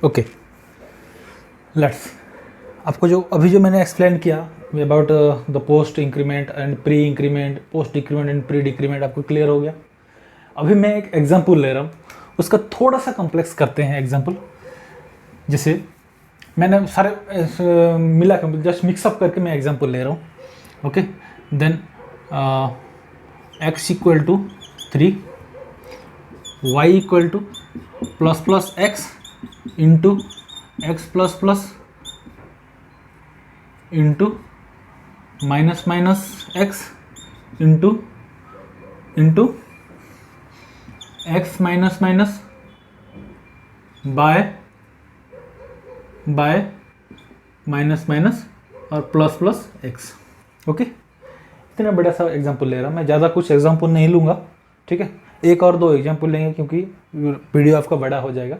Okay, let's, आपको जो मैंने एक्सप्लेन किया about the post increment and pre increment, post decrement and pre decrement, आपको क्लियर हो गया। अभी मैं एक एग्जांपल ले रहा हूँ, उसका थोड़ा सा कॉम्प्लेक्स करते हैं एग्जांपल। जैसे मैंने सारे मिला कर जस्ट मिक्सअप करके मैं एग्जांपल ले रहा हूँ। Okay, then x equal to 3, y equal to plus plus X into X plus plus into minus minus X into X minus minus by minus minus और प्लस प्लस एक्स। ओके, इतना बड़ा सा example ले रहा हूँ मैं, ज़्यादा कुछ एग्जांपल नहीं लूँगा। ठीक है, एक और दो एग्जांपल लेंगे क्योंकि वीडियो आपका बड़ा हो जाएगा।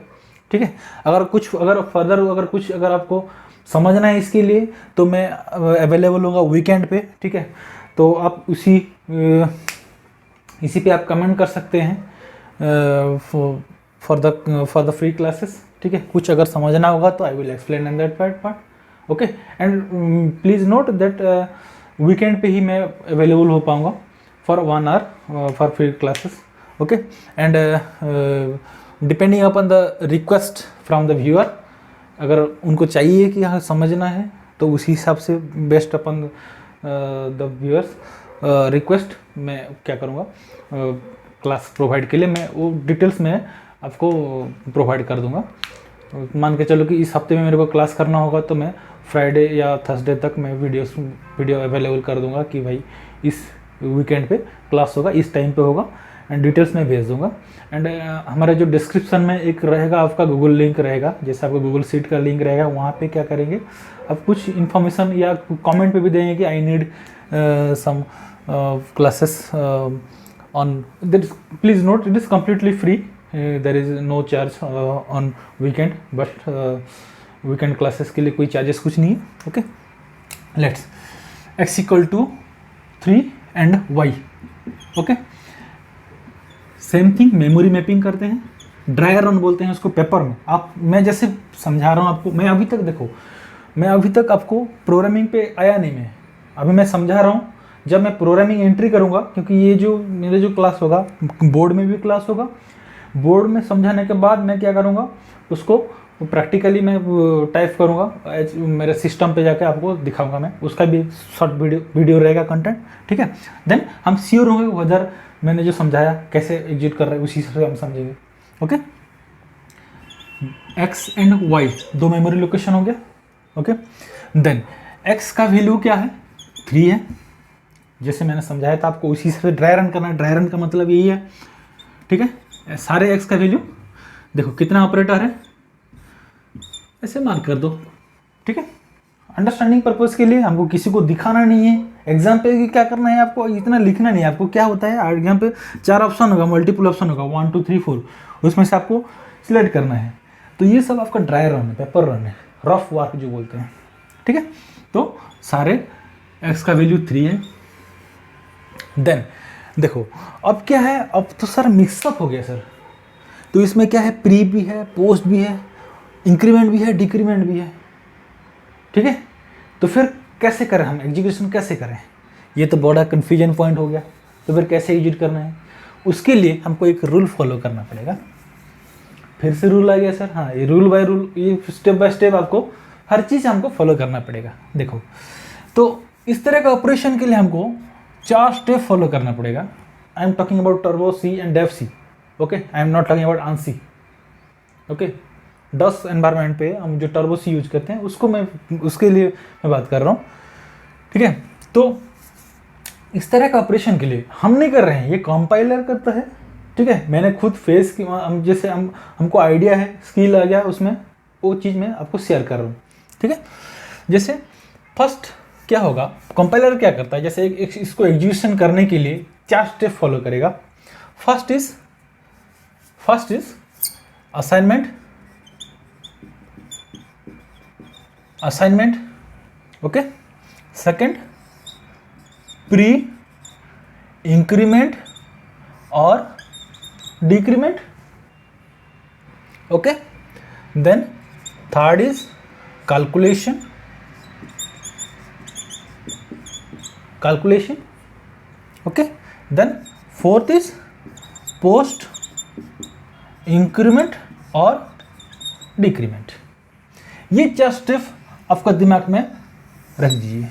ठीक है, अगर आपको समझना है इसके लिए तो मैं अवेलेबल होगा वीकेंड पे। ठीक है, तो आप इसी पे आप कमेंट कर सकते हैं फॉर द फ्री क्लासेस। ठीक है, कुछ अगर समझना होगा तो I will explain in that part. Okay, and please note that weekend पे ही मैं अवेलेबल हो पाऊँगा for 1 hour for free classes. Okay, and depending upon the request from the viewer, अगर उनको चाहिए कि हाँ समझना है तो उसी हिसाब से best upon the viewers request मैं क्या करूँगा, क्लास प्रोवाइड के लिए मैं वो डिटेल्स में आपको प्रोवाइड कर दूँगा। मान के चलो कि इस हफ्ते में मेरे को क्लास करना होगा तो मैं फ्राइडे या थर्सडे तक मैं वीडियो अवेलेबल कर दूँगा कि भाई इस वीकेंड पे क्लास होगा, इस टाइम पे होगा, एंड डिटेल्स में भेज दूँगा। एंड हमारे जो डिस्क्रिप्शन में एक रहेगा आपका गूगल लिंक रहेगा, जैसे आपका गूगल सीट का लिंक रहेगा, वहाँ पे क्या करेंगे आप कुछ इन्फॉर्मेशन या कमेंट पे भी देंगे कि I need some classes on that. Please note it is completely free, there is no charge on weekend, but weekend classes के लिए कोई चार्जेस कुछ नहीं है। Okay, let's x equal to 3 and y। Okay, same thing memory mapping करते हैं, dry run बोलते हैं उसको पेपर में। मैं जैसे समझा रहा हूँ आपको, मैं अभी तक आपको प्रोग्रामिंग पे आया नहीं। मैं अभी समझा रहा हूँ, जब मैं प्रोग्रामिंग एंट्री करूँगा, क्योंकि ये जो मेरे जो क्लास होगा बोर्ड में भी क्लास होगा, बोर्ड में समझाने के बाद मैं क्या करूँगा उसको प्रैक्टिकली मैं टाइप करूँगा, मेरे सिस्टम पे जाके आपको दिखाऊंगा मैं, उसका भी शॉर्ट वीडियो रहेगा कंटेंट। ठीक है, देन हम श्योर होंगे वदर मैंने जो समझाया कैसे एग्जीक्यूट कर रहा है उसी से हम समझेंगे। ओके, x एंड y दो मेमोरी लोकेशन हो गया। ओके, देन x का वैल्यू क्या है, 3 है, जैसे मैंने समझाया था आपको उसी से ड्राई रन करना है। ड्राई रन का मतलब यही है। ठीक है, सारे x का वैल्यू देखो कितना ऑपरेटर है, ऐसे मार्क कर दो। ठीक है, अंडरस्टैंडिंग पर्पस के लिए हमको किसी को दिखाना नहीं है। एग्जाम पे क्या करना है, आपको इतना लिखना नहीं है। आपको क्या होता है, एग्जाम पे 4 ऑप्शन होगा, मल्टीपल ऑप्शन होगा, 1 2 3 4, उसमें से आपको सिलेक्ट करना है। तो ये सब आपका ड्राई रन है, पेपर रन है, रफ वर्क जो बोलते हैं। ठीक है, तो सारे x का वैल्यू 3 है। देन देखो अब क्या है, अब तो सर मिक्सअप हो गया सर। तो इसमें क्या है, प्री भी है, पोस्ट भी है, इंक्रीमेंट भी है, डिक्रीमेंट भी है। ठीक है, तो फिर कैसे करें हम एग्जीक्यूशन, कैसे करें, ये तो बड़ा कन्फ्यूजन पॉइंट हो गया। तो फिर कैसे एग्जीक्यूट करना है, उसके लिए हमको एक रूल फॉलो करना पड़ेगा। फिर से रूल आ गया सर, हाँ ये रूल बाय रूल, ये स्टेप बाय स्टेप आपको हर चीज़ हमको फॉलो करना पड़ेगा। देखो, तो इस तरह का ऑपरेशन के लिए हमको 4 स्टेप फॉलो करना पड़ेगा। I am talking about Turbo C and Dev C. Okay, I am not talking about ANSI. Okay, DOS environment पे हम जो टर्बो सी यूज करते हैं उसके लिए मैं बात कर रहा हूँ। ठीक है, तो इस तरह का ऑपरेशन के लिए हम नहीं कर रहे हैं, ये कंपाइलर करता है। ठीक है, मैंने खुद फेस की जैसे हमको आइडिया है, स्किल आ गया उसमें, वो चीज़ मैं आपको शेयर कर रहा हूँ। ठीक है, जैसे फर्स्ट क्या होगा, कंपाइलर क्या करता है, जैसे इसको एग्जीक्यूशन करने के लिए 4 स्टेप फॉलो करेगा। First is assignment. Okay, second pre increment और decrement. Okay, then third is calculation, okay. Then fourth is post increment और डिक्रीमेंट। ये 4 स्टेप आपका दिमाग में रख दीजिए।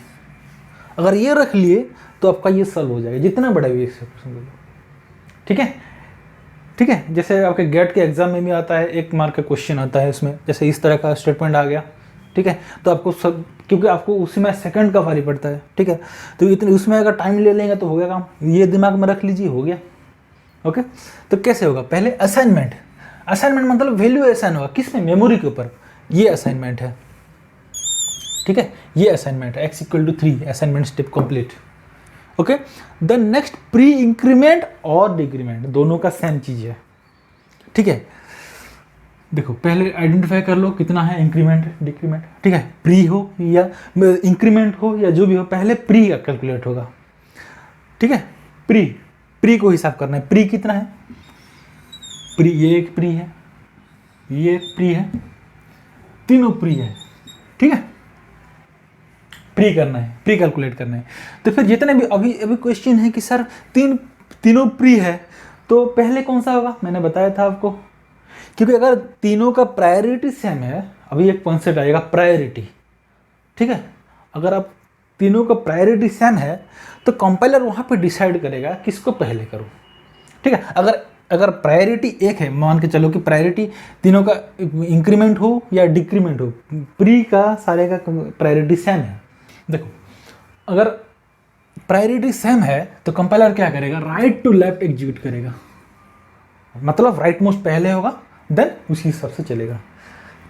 अगर ये रख लिए तो आपका ये सॉल्व हो जाएगा, जितना बड़ा भी क्वेश्चन लो। ठीक है, ठीक है। जैसे आपके गेट के एग्जाम में भी आता है, 1 मार्क का क्वेश्चन आता है इसमें, जैसे इस तरह का स्टेटमेंट आ गया। ठीक है, तो आपको सब, क्योंकि आपको उसी में सेकंड का भारी पड़ता है। ठीक है, तो इतने उसमें अगर टाइम ले लेंगे तो हो गया काम, ये दिमाग में रख लीजिए, हो गया। ओके, तो कैसे होगा? पहले असाइनमेंट। असाइनमेंट मतलब वैल्यू असाइन होगा, किस में? मेमोरी के ऊपर। ये असाइनमेंट है। ठीक है, ये असाइनमेंट है। x = 3 assignment step complete. Okay, then next pre increment और डिक्रीमेंट, दोनों का सेम चीज है। ठीक है, देखो पहले आइडेंटिफाई कर लो कितना है इंक्रीमेंट डिक्रीमेंट। ठीक है, प्री हो या इंक्रीमेंट हो या जो भी हो, पहले प्री का कैलकुलेट होगा। ठीक है, प्री को हिसाब करना है। प्री कितना है? प्री, ये एक प्री है, ये एक प्री है, तीनों प्री है। ठीक है, प्री करना है, प्री कैलकुलेट करना है। तो फिर जितने भी अभी क्वेश्चन है कि सर तीनों प्री है, तो पहले कौन सा होगा? मैंने बताया था आपको, क्योंकि अगर तीनों का प्रायोरिटी सेम है, अभी एक कॉन्सेप्ट आएगा प्रायोरिटी। ठीक है, अगर आप तीनों का प्रायोरिटी सेम है तो कंपाइलर वहाँ पे डिसाइड करेगा किसको पहले करूँ। ठीक है, अगर प्रायोरिटी एक है, मान के चलो कि प्रायोरिटी तीनों का इंक्रीमेंट हो या डिक्रीमेंट हो, प्री का सारे का प्रायोरिटी सेम है। देखो, अगर प्रायोरिटी सेम है तो कंपाइलर क्या करेगा? राइट टू लेफ्ट एग्जीक्यूट करेगा, मतलब राइट मोस्ट पहले होगा, देन उसी हिसाब से चलेगा।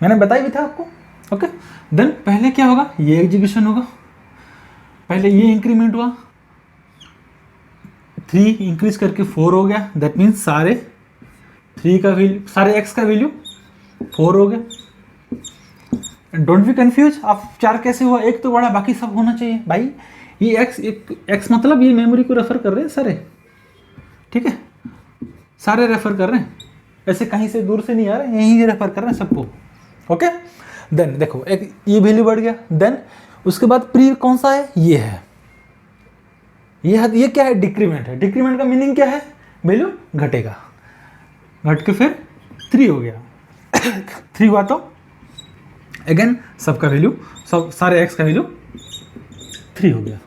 मैंने बताया भी था आपको। ओके, देन पहले क्या होगा? ये एग्जीक्यूशन होगा, पहले ये इंक्रीमेंट हुआ, 3 इंक्रीज करके 4 हो गया, दैट मीन्स सारे 3 का वैल्यू, सारे x का वैल्यू 4 हो गया। डोंट बी कंफ्यूज, आप 4 कैसे हुआ? एक तो बड़ा, बाकी सब होना चाहिए भाई। ये x मतलब ये मेमोरी को रेफर कर रहे हैं सारे। ठीक है, सारे रेफर कर रहे हैं, ऐसे कहीं से दूर से नहीं आ रहे, यहीं रेफर कर रहे हैं सबको। ओके, देन देखो एक ये वैल्यू बढ़ गया। देन उसके बाद प्री कौन सा है? ये है, ये क्या है? डिक्रीमेंट है। डिक्रीमेंट का मीनिंग क्या है? वैल्यू घटेगा, घट के फिर 3 हो गया। 3 हुआ तो अगेन सबका वैल्यू, सब सारे x का वैल्यू 3 हो गया।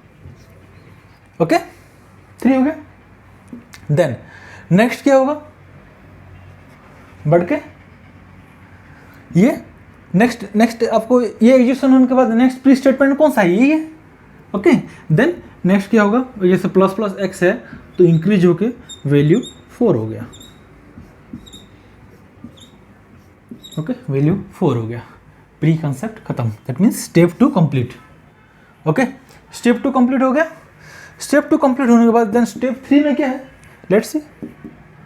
ओके, 3 हो गया। देन नेक्स्ट क्या होगा? बढ़ के ये नेक्स्ट आपको ये एग्जीक्यूशन होने के बाद नेक्स्ट प्री स्टेटमेंट कौन सा है? ये है। ओके, देन नेक्स्ट क्या होगा? जैसे प्लस x है तो इंक्रीज होके वैल्यू 4 हो गया। ओके, वैल्यू 4 हो गया, प्री कंसेप्ट खत्म। That means step 2 complete. Okay, step 2 complete हो गया। स्टेप 2 कंप्लीट होने के बाद देन स्टेप 3 में क्या है? Let's see.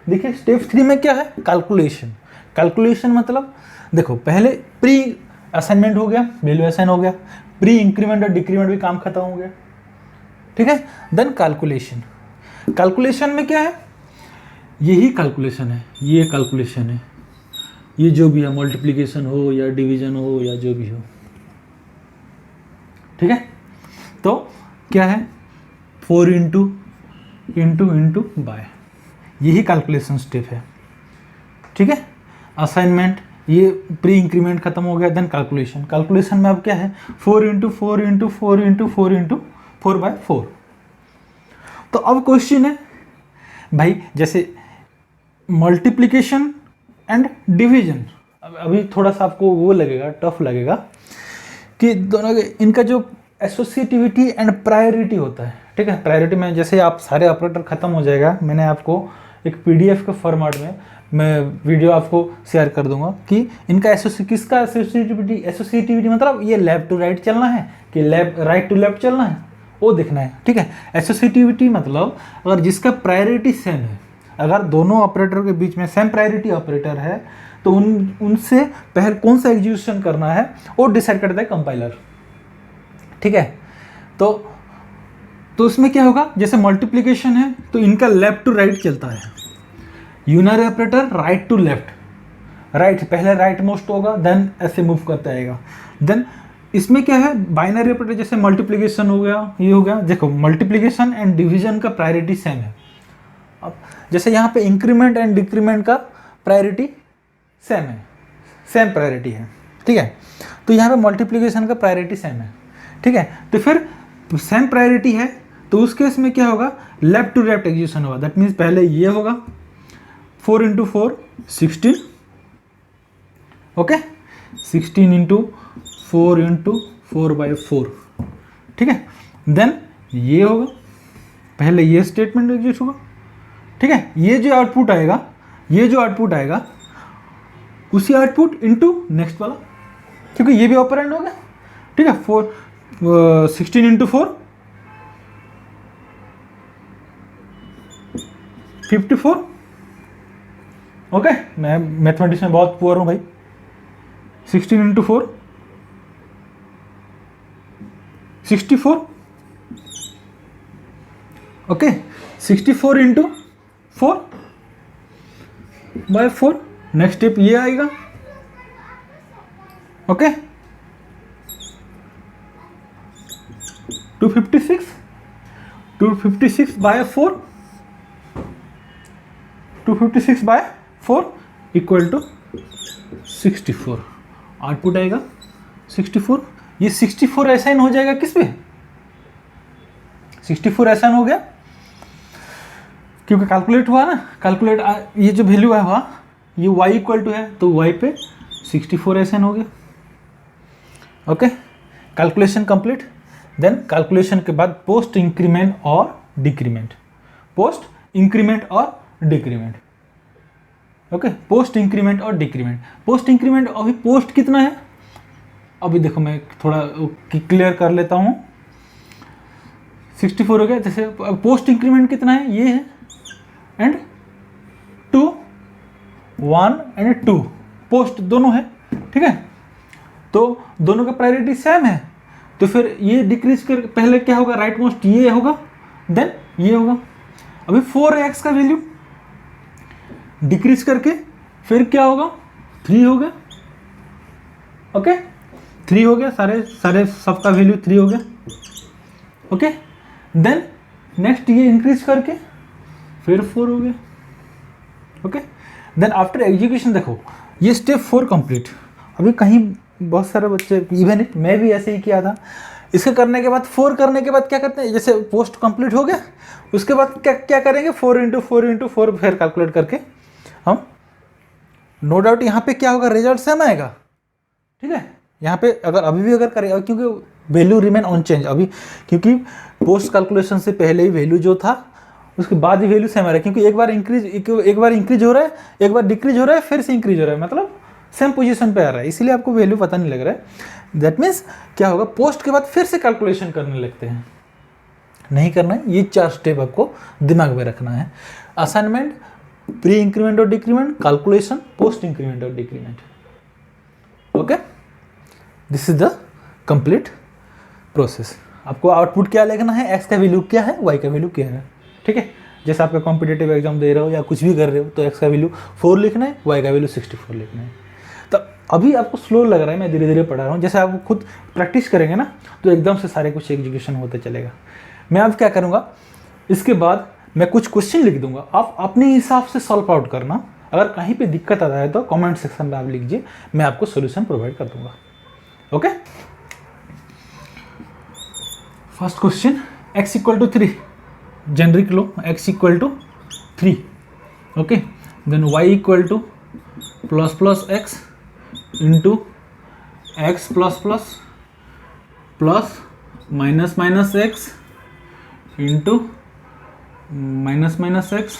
देखिए स्टेप 3 में क्या है? कैलकुलेशन। कैलकुलेशन मतलब देखो पहले प्री असाइनमेंट हो गया, वैल्यू असाइन हो गया, प्री इंक्रीमेंट और डिक्रीमेंट भी काम खत्म हो गया। ठीक है, देन कैलकुलेशन। कैलकुलेशन में क्या है? यही कैलकुलेशन है, ये कैलकुलेशन है, ये जो भी है, मल्टीप्लिकेशन हो या डिवीजन हो या जो भी हो। ठीक है, तो क्या है? 4 इंटू बाय, यही कैलकुलेशन स्टेप है। ठीक है, असाइनमेंट, ये प्री इंक्रीमेंट खत्म हो गया, देन कैलकुलेशन। कैलकुलेशन में अब क्या है? 4 इंटू 4/4। तो अब क्वेश्चन है भाई, जैसे मल्टीप्लिकेशन एंड डिवीजन, अभी थोड़ा सा आपको वो लगेगा, टफ लगेगा कि दोनों इनका जो एसोसिएटिविटी एंड प्रायोरिटी होता है। ठीक है, प्रायोरिटी में जैसे आप सारे ऑपरेटर खत्म हो जाएगा, मैंने आपको एक पीडीएफ के फॉर्मेट में मैं वीडियो आपको शेयर कर दूंगा कि इनका किसका एसोसिएटिविटी मतलब ये लेफ्ट टू राइट चलना है कि राइट टू लेफ्ट चलना है, वो देखना है। ठीक है, एसोसिएटिविटी मतलब अगर जिसका प्रायोरिटी सेम है, अगर दोनों ऑपरेटर के बीच में सेम प्रायोरिटी ऑपरेटर है तो उनसे पहले कौन सा एग्जीक्यूशन करना है वो डिसाइड करता है कंपाइलर। ठीक है, तो उसमें क्या होगा? जैसे मल्टीप्लिकेशन है तो इनका लेफ्ट टू राइट चलता है, unary operator right to left, right, पहले राइट मोस्ट होगा, देन ऐसे मूव करते आएगा। देन इसमें क्या है, बाइनरी ऑपरेटर जैसे मल्टीप्लिकेशन हो गया, ये हो गया। देखो मल्टीप्लिकेशन एंड डिवीजन का प्रायोरिटी सेम है। अब जैसे यहाँ पे इंक्रीमेंट एंड डिक्रीमेंट का प्रायोरिटी सेम है, सेम प्रायोरिटी है, ठीक है। तो यहाँ पे मल्टीप्लिकेशन का प्रायोरिटी सेम है, ठीक है। तो फिर सेम प्रायोरिटी है तो उस केस में क्या होगा, लेफ्ट टू राइट एग्जीक्यूशन होगा। दैट मीन्स पहले ये होगा 4 × 4 16, ओके, 16 × 4 × 4/4, ठीक है। देन ये होगा, पहले ये स्टेटमेंट एग्जीक्यूट होगा, ठीक है। ये जो आउटपुट आएगा, ये जो आउटपुट आएगा उसी आउटपुट इनटू नेक्स्ट वाला, क्योंकि ये भी ऑपरेंड हो गया, ठीक है। 16 × 4 54, ओके। मैं मैथमेटिक्स में बहुत पुअर हूँ भाई। 16 × 4 64, ओके। 64 × 4/4, नेक्स्ट स्टेप ये आएगा, ओके। 256, 256/4, 256/4 इक्वल टू 64, आउटपुट आएगा 64। ये 64 असाइन हो जाएगा किस पे, 64 असाइन हो गया क्योंकि कैलकुलेट हुआ ना, कैलकुलेट ये जो वैल्यू है हुआ, ये y इक्वल टू है तो y पे 64 असाइन हो गया, okay. Calculation complete. Then calculation के बाद पोस्ट इंक्रीमेंट और डिक्रीमेंट, पोस्ट इंक्रीमेंट और डिक्रीमेंट, ओके। पोस्ट इंक्रीमेंट और डिक्रीमेंट, पोस्ट इंक्रीमेंट अभी पोस्ट कितना है, अभी देखो मैं थोड़ा क्लियर कर लेता हूँ। 64 हो गया, जैसे पोस्ट इंक्रीमेंट कितना है, ये है एंड 2 1 एंड 2 पोस्ट दोनों है, ठीक है। तो दोनों का प्रायोरिटी सेम है, तो फिर ये डिक्रीज कर, पहले क्या होगा, राइट मोस्ट ये होगा, देन ये होगा। अभी 4x का वैल्यू डिक्रीज करके फिर क्या होगा, 3 हो गया, ओके। 3 हो गया, सारे सबका वैल्यू 3 हो गया, ओके। देन नेक्स्ट ये इंक्रीज करके फिर 4 हो गया, ओके। देन आफ्टर एग्जीक्यूशन देखो ये स्टेप 4 कंप्लीट। अभी कहीं बहुत सारे बच्चे, इवन मैं भी ऐसे ही किया था, इसके करने के बाद 4 करने के बाद क्या करते हैं, जैसे पोस्ट कंप्लीट हो गया उसके बाद क्या करेंगे, 4 × 4 × 4 फिर कैलकुलेट करके हम, नो डाउट यहाँ पे क्या होगा, रिजल्ट सेम आएगा, ठीक है। यहाँ पे अगर अभी भी अगर करें, क्योंकि वैल्यू रिमेन ऑन चेंज अभी, क्योंकि पोस्ट कैलकुलेशन से पहले ही वैल्यू जो था उसके बाद ही वैल्यू सेम आ रहा है, क्योंकि एक बार इंक्रीज हो रहा है, एक बार डिक्रीज हो रहा है, फिर से इंक्रीज हो रहा है, मतलब सेम पोजीशन पे आ रहा है, इसीलिए आपको वैल्यू पता नहीं लग रहा है। दैट मीन्स क्या होगा, पोस्ट के बाद फिर से कैलकुलेशन करने लगते हैं, नहीं करना है। ये 4 स्टेप आपको दिमाग में रखना है, असाइनमेंट, प्री इंक्रीमेंट और डिक्रीमेंट, कैलकुलेशन, पोस्ट इंक्रीमेंट और decrement, okay. This is the complete process. आपको आउटपुट क्या लिखना है, x का वैल्यू क्या है, y का वैल्यू क्या है, ठीक है। जैसे आपका कॉम्पिटेटिव एग्जाम दे रहे हो या कुछ भी कर रहे हो तो x का वैल्यू 4 लिखना है, y का वैल्यू 64 लिखना है। तो अभी आपको स्लो लग रहा है, मैं धीरे धीरे पढ़ा रहा हूँ, जैसे आप खुद प्रैक्टिस करेंगे ना तो एकदम से सारे कुछ एग्जीक्यूशन होते चलेगा। मैं अब क्या करूँगा, इसके बाद मैं कुछ क्वेश्चन लिख दूंगा, आप अपने हिसाब से सॉल्व आउट करना। अगर कहीं पे दिक्कत आता है तो कमेंट सेक्शन में आप लिखिए, मैं आपको सोल्यूशन प्रोवाइड कर दूंगा, okay. First question, x = 3, generic लो, x = 3, okay. Then y = ++x into x ++ plus -x into -x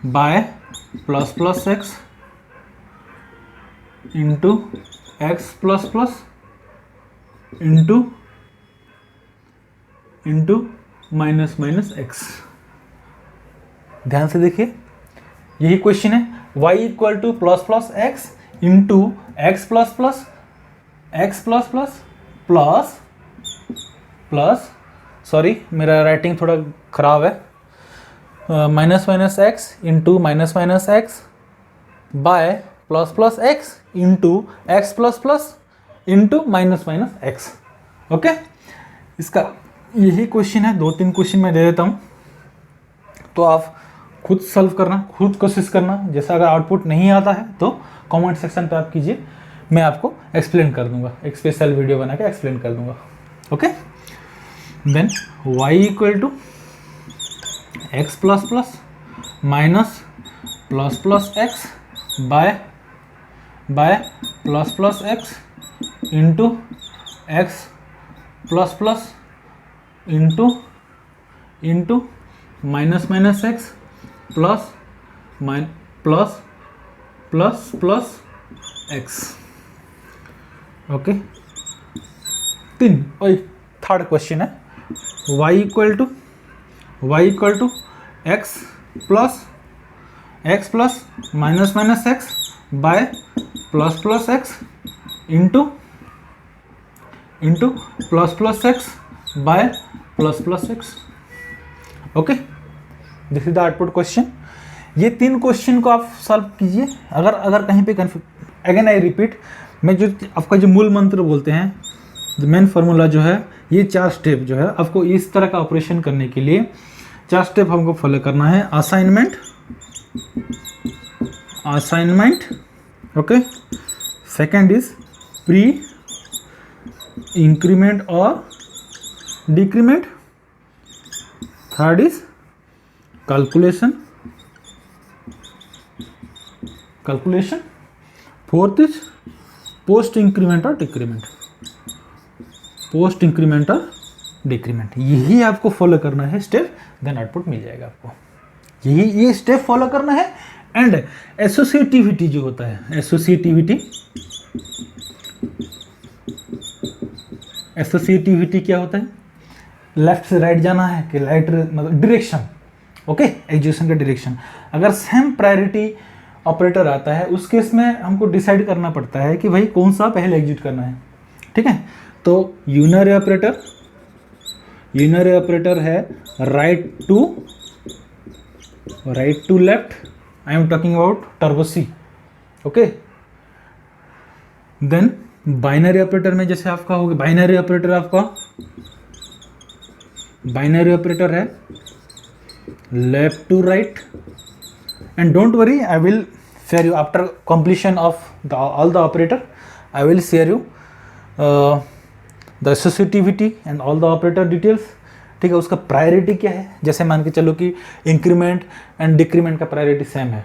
by ++x into x ++ into -x। ध्यान से देखिए, यही क्वेश्चन है, y = ++x into x plus, sorry मेरा writing थोड़ा खराब है, minus minus X into minus minus X by plus plus X into X plus plus into minus minus X. Okay, इसका यही क्वेश्चन है, 2-3 क्वेश्चन मैं दे देता हूँ, तो आप खुद सॉल्व करना, खुद कोशिश करना। जैसा अगर आउटपुट नहीं आता है तो कमेंट सेक्शन पे आप कीजिए, मैं आपको एक्सप्लेन कर दूंगा, एक स्पेशल वीडियो बना के एक्सप्लेन कर दूंगा। Okay, then y equal to X plus plus minus plus plus X by plus plus X into X plus plus into minus minus X plus plus plus X. Okay, 3 और third question है y equal to X plus minus minus X by plus plus X into plus plus X by plus plus X. Okay, this is the output question. ये 3 question को आप solve कीजिए। अगर कहीं पे again I repeat, मैं जो आपका जो मूल मंत्र बोलते हैं, द मेन फार्मूला जो है, ये 4 स्टेप जो है आपको इस तरह का ऑपरेशन करने के लिए 4 स्टेप हमको फॉलो करना है। Assignment, okay, second is pre increment और decrement, third is calculation, fourth is post increment और डिक्रीमेंट। यही आपको फॉलो करना है स्टेप, देन आउटपुट मिल जाएगा आपको। ये स्टेप फॉलो करना है। एंड एसोसिएटिविटी जो होता है, एसोसिएटिविटी क्या होता है? लेफ्ट से राइट जाना है कि राइट, मतलब डायरेक्शन। ओके, एग्जीक्यूशन का डायरेक्शन। अगर सेम प्रायोरिटी ऑपरेटर आता है, उस केस में हमको डिसाइड करना पड़ता है कि भाई कौन सा पहले एग्जीक्यूट करना है। ठीक है, तो यूनरी ऑपरेटर है right to left, I am talking about Turbo C. Okay, then binary operator में जैसे आपका होगा, बाइनरी ऑपरेटर है left to right. And don't worry, I will share you after completion of all the operator. I will share you the associativity and all the operator details. ठीक है, उसका priority क्या है? जैसे मान के चलो कि इंक्रीमेंट एंड डिक्रीमेंट का प्रायोरिटी सेम है।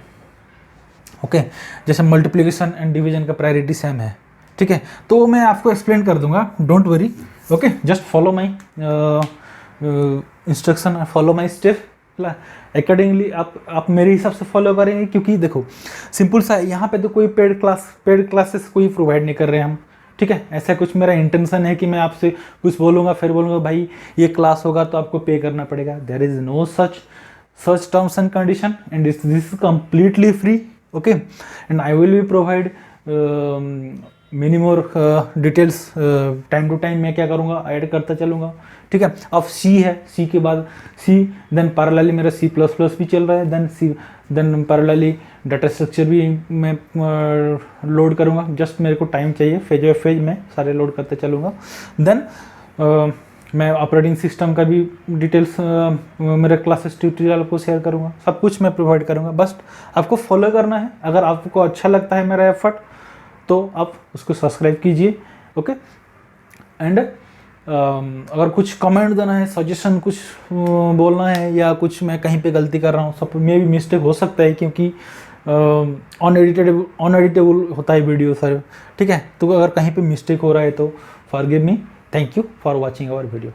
ओके, जैसे मल्टीप्लिकेशन एंड डिवीजन का प्रायोरिटी सेम है। ठीक है, तो मैं आपको एक्सप्लेन कर दूंगा, don't worry. Okay, just follow my instruction, follow my step accordingly. आप मेरे हिसाब से फॉलो करेंगे, क्योंकि देखो सिंपल सा, यहाँ पे तो कोई पेड क्लासेस कोई प्रोवाइड नहीं कर रहे हम। ठीक है, ऐसा कुछ मेरा इंटेंशन है कि मैं आपसे कुछ बोलूँगा फिर बोलूँगा भाई ये क्लास होगा तो आपको पे करना पड़ेगा। There is no such terms and condition, and this is completely free. Okay, and I will be provide many more details time to time. मैं क्या करूँगा, ऐड करता चलूँगा। ठीक है, अब सी है, सी के बाद सी, देन पैरेलली मेरा C++ भी चल रहा है, देन पैरेलली डाटा स्ट्रक्चर भी मैं लोड करूँगा। जस्ट मेरे को टाइम चाहिए, फेज बाय फेज में सारे लोड करते चलूँगा। देन मैं ऑपरेटिंग सिस्टम का भी डिटेल्स मेरे क्लासेस ट्यूटोरियल को शेयर करूँगा, सब कुछ मैं प्रोवाइड करूँगा। बस आपको फॉलो करना है। अगर आपको अच्छा लगता है मेरा एफर्ट तो आप उसको सब्सक्राइब कीजिए। ओके, एंड अगर कुछ कमेंट देना है, सजेशन कुछ बोलना है, या कुछ मैं कहीं पे गलती कर रहा हूँ, सब में भी मिस्टेक हो सकता है, क्योंकि अनएडिटेबल होता है वीडियो सर। ठीक है, तो अगर कहीं पे मिस्टेक हो रहा है तो forgive me. Thank you for watching our video.